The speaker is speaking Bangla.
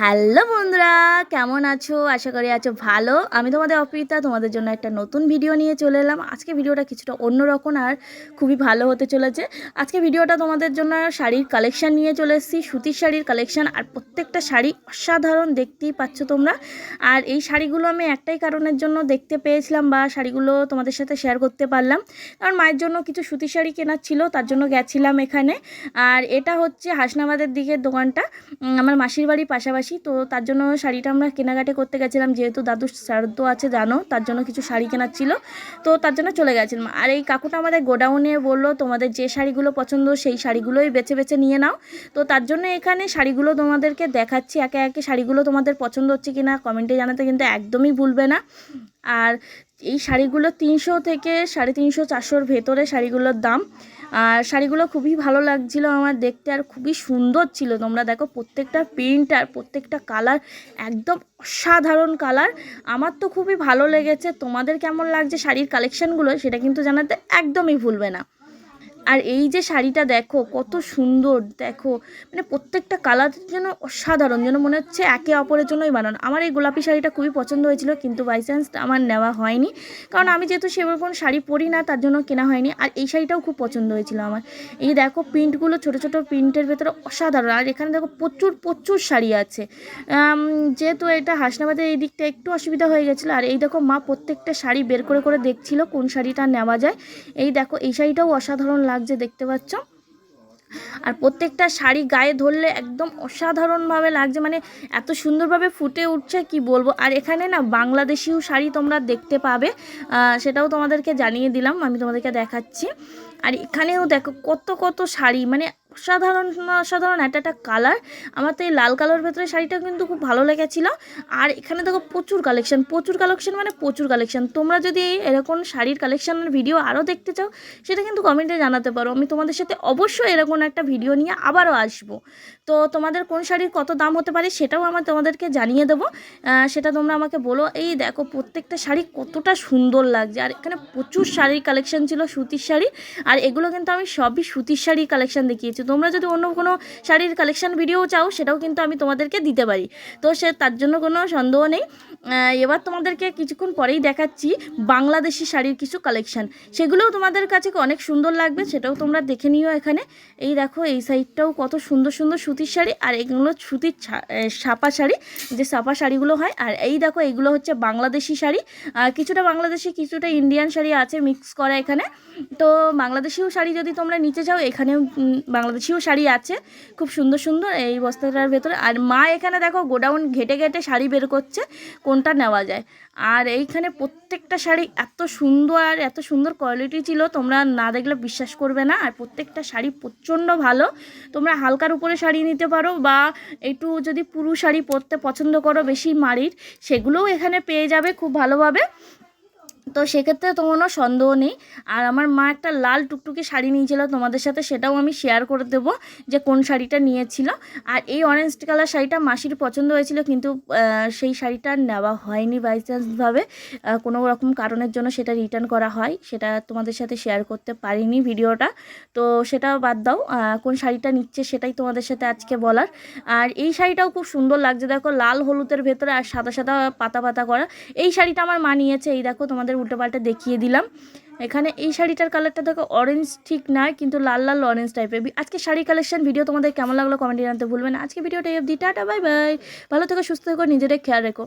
হ্যালো বন্ধুরা, কেমন আছো? আশা করি আছো ভালো। আমি তোমাদের অর্পিতা, তোমাদের জন্য একটা নতুন ভিডিও নিয়ে চলে এলাম। আজকে ভিডিওটা কিছুটা অন্যরকম আর খুবই ভালো হতে চলেছে। আজকে ভিডিওটা তোমাদের জন্য শাড়ির কালেকশান নিয়ে চলে এসেছি, সুতির শাড়ির কালেকশান। আর প্রত্যেকটা শাড়ি অসাধারণ, দেখতেই পাচ্ছ তোমরা। আর এই শাড়িগুলো আমি একটাই কারণের জন্য দেখতে পেয়েছিলাম বা শাড়িগুলো তোমাদের সাথে শেয়ার করতে পারলাম, কারণ মায়ের জন্য কিছু সুতির শাড়ি কেনার ছিল, তার জন্য গেছিলাম এখানে। আর এটা হচ্ছে হাসনাবাদের দিকের দোকানটা, আমার মাসির বাড়ির পাশাপাশি। তো তার জন্য শাড়িটা আমরা কেনাকাটি করতে গেছিলাম, যেহেতু দাদুর শ্রাদ্ধ আছে জানো, তার জন্য কিছু শাড়ি কেনার ছিল, তো তার জন্য চলে গেছিলাম। আর এই কাকুটা আমাদের গোডাউনে বললো তোমাদের যে শাড়িগুলো পছন্দ সেই শাড়িগুলোই বেছে বেছে নিয়ে নাও। তো তার জন্য এখানে শাড়িগুলো তোমাদেরকে দেখাচ্ছি একে একে। শাড়িগুলো তোমাদের পছন্দ হচ্ছে কি না কমেন্টে জানাতে কিন্তু একদমই ভুলবে না। আর এই শাড়িগুলো 300 থেকে 350, 400-র ভেতরে শাড়িগুলোর দাম। আর শাড়িগুলো খুবই ভালো লাগছিলো আমার দেখতে, আর খুবই সুন্দর ছিল। তোমরা দেখো প্রত্যেকটা প্রিন্ট আর প্রত্যেকটা কালার একদম অসাধারণ কালার। আমার তো খুবই ভালো লেগেছে। তোমাদের কেমন লাগছে শাড়ির কালেকশানগুলো সেটা কিন্তু জানাতে একদমই ভুলবে না। আর এই যে শাড়িটা দেখো কত সুন্দর, দেখো মানে প্রত্যেকটা কালার যেন অসাধারণ, যেন মনে হচ্ছে একে অপরের জন্যই বানানো। আমার এই গোলাপি শাড়িটা খুবই পছন্দ হয়েছিল, কিন্তু বাই চান্স আমার নেওয়া হয়নি, কারণ আমি যেহেতু সেরকম শাড়ি পরি না, তার জন্য কেনা হয়নি। আর এই শাড়িটাও খুব পছন্দ হয়েছিল আমার। এই দেখো প্রিন্টগুলো, ছোটো ছোটো প্রিন্টের ভেতরে অসাধারণ। আর এখানে দেখো প্রচুর প্রচুর শাড়ি আছে। যেহেতু এটা হাসনাবাদের এই দিকটা একটু অসুবিধা হয়ে গেছিলো। আর এই দেখো মা প্রত্যেকটা শাড়ি বের করে করে দেখছিল কোন শাড়িটা নেওয়া যায়। এই দেখো এই শাড়িটাও অসাধারণ লাগছে, দেখতে পাচ্ছ। আর প্রত্যেকটা শাড়ি গায়ে ধরলে একদম অসাধারণভাবে লাগছে, মানে এত সুন্দরভাবে ফুটে উঠছে কি বলবো। আর এখানে না বাংলাদেশিও শাড়ি তোমরা দেখতে পাবে, সেটাও তোমাদেরকে জানিয়ে দিলাম, আমি তোমাদেরকে দেখাচ্ছি। আর এখানেও দেখো কত কত শাড়ি, মানে অসাধারণ অসাধারণ একটা একটা কালার। আমার তো এই লাল কালার ভেতরে শাড়িটা কিন্তু খুব ভালো লেগেছিলো। আর এখানে দেখো প্রচুর কালেকশান, প্রচুর কালেকশান, মানে প্রচুর কালেকশান। তোমরা যদি এরকম শাড়ির কালেকশানের ভিডিও আরও দেখতে চাও সেটা কিন্তু কমেন্টে জানাতে পারো, আমি তোমাদের সাথে অবশ্যই এরকম একটা ভিডিও নিয়ে আবারও আসবো। তো তোমাদের কোন শাড়ির কত দাম হতে পারে সেটাও আমার তোমাদেরকে জানিয়ে দেবো, সেটা তোমরা আমাকে বলো। এই দেখো প্রত্যেকটা শাড়ি কতটা সুন্দর লাগছে। আর এখানে প্রচুর শাড়ির কালেকশান ছিল, সুতির শাড়ি। আর এগুলো কিন্তু আমি সবই সুতির শাড়ির কালেকশান দেখিয়েছি। তোমরা যদি অন্য কোনো শাড়ির কালেকশান ভিডিও চাও সেটাও কিন্তু আমি তোমাদেরকে দিতে পারি, তো তার জন্য কোনো সন্দেহ নেই। এবার তোমাদেরকে কিছুক্ষণ পরেই দেখাচ্ছি বাংলাদেশি শাড়ির কিছু কালেকশান, সেগুলোও তোমাদের কাছে অনেক সুন্দর লাগবে, সেটাও তোমরা দেখে নিও এখানে। এই দেখো এই সাইডটাও কত সুন্দর সুন্দর সুতির শাড়ি, আর এগুলো সুতির ছাপা শাড়ি, যে ছাপা শাড়িগুলো হয়। আর এই দেখো এইগুলো হচ্ছে বাংলাদেশি শাড়ি, কিছুটা বাংলাদেশি কিছুটা ইন্ডিয়ান শাড়ি আছে মিক্স করা এখানে। তো বাংলাদেশিও শাড়ি যদি তোমরা নিতে চাও, এখানেও বাংলাদেশিও শাড়ি আছে খুব সুন্দর সুন্দর এই বস্তাটার ভেতরে। আর মা এখানে দেখো গোডাউন ঘেটে ঘেটে শাড়ি বের করছে কোনটা নেওয়া যায়। আর এইখানে প্রত্যেকটা শাড়ি এত সুন্দর আর এত সুন্দর কোয়ালিটি ছিল, তোমরা না দেখলে বিশ্বাস করবে না। আর প্রত্যেকটা শাড়ি প্রচণ্ড ভালো। তোমরা হালকার উপরে শাড়ি নিতে পারো, বা একটু যদি পুরু শাড়ি পরতে পছন্দ করো বেশি মাড়ির, সেগুলোও এখানে পেয়ে যাবে খুব ভালোভাবে। তো সেক্ষেত্রে তো কোনো সন্দেহ নেই। আর আমার মা একটা লাল টুকটুকি শাড়ি নিয়েছিল তোমাদের সাথে, সেটাও আমি শেয়ার করে দেবো যে কোন শাড়িটা নিয়েছিল। আর এই অরেঞ্জ কালার শাড়িটা মাসির পছন্দ হয়েছিল, কিন্তু সেই শাড়িটা নেওয়া হয়নি বাই চান্সভাবে, কোনো রকম কারণের জন্য সেটা রিটার্ন করা হয়, সেটা তোমাদের সাথে শেয়ার করতে পারিনি ভিডিওটা। তো সেটা বাদ দাও, কোন শাড়িটা নিচ্ছে সেটাই তোমাদের সাথে আজকে বলার। আর এই শাড়িটাও খুব সুন্দর লাগছে, দেখো লাল হলুদের ভেতরে আর সাদা সাদা পাতা পাতা করা। এই শাড়িটা আমার মা নিয়েছে, এই দেখো তোমাদের উল্টোপাল্টা দেখিয়ে দিলাম। এখানে এই শাড়িটার কালারটা দেখো অরেঞ্জ ঠিক নয়, কিন্তু লাল লাল অরেঞ্জ টাইপের। আজকে শাড়ি কালেকশন ভিডিও তোমাদের কেমন লাগলো কমেন্টে জানাতে ভুলবেন না। আজকে ভিডিওটা অবধি, টাটা বাই বাই, ভালো থেকো সুস্থ থেকো, নিজেদের খেয়াল রেখো।